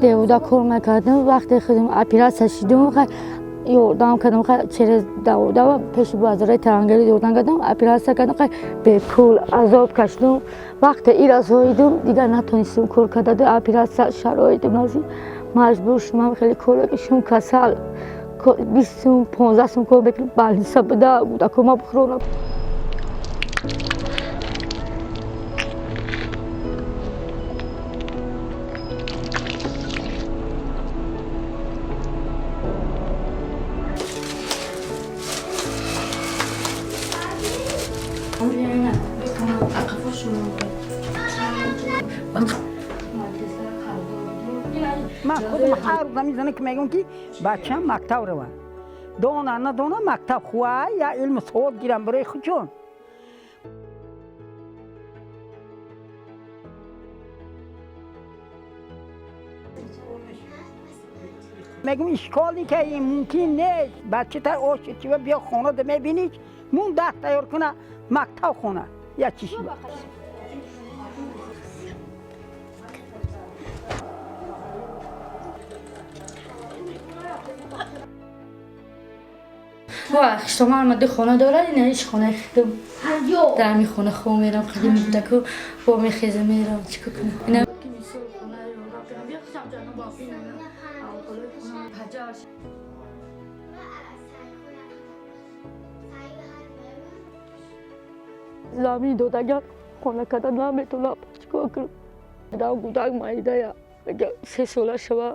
دیودا کار میکردم وقتی خودم اپراسیون شدم یادم کردم через دیودا پیش بازار ترانگلی یادم کردم اپراسیون کردم به پول عذاب کشیدم وقتی ایرا زاییدم دیگر نتونستم کار کردم اپراسیون شرایط نازی مجبور شدم خیلی کار کشم کسل 20-15 سال کار بکنم بالانس بده بوده که ما بخورم من خودم هر روز میزنم که میگم که بچه‌م مکتب روه دونه ندونه مکتب خواه یا علم سواد گیرم برای خودشون میگم اشکالی که این ممکن نیست بچه تا آشتی و بیا خانه ده میبینید مون دست تیار کنه مکتب خونه یا چیشی واه شما آمده خانه داره نه هیچ خانه خیدم در می خانه خواه میرم خیلی میده که با میخیزه میرم چیکار کنم زمین دادگر خانه کردن نمیتونم چیکار کنم دارم گودک مایده یا 3 ساله شوه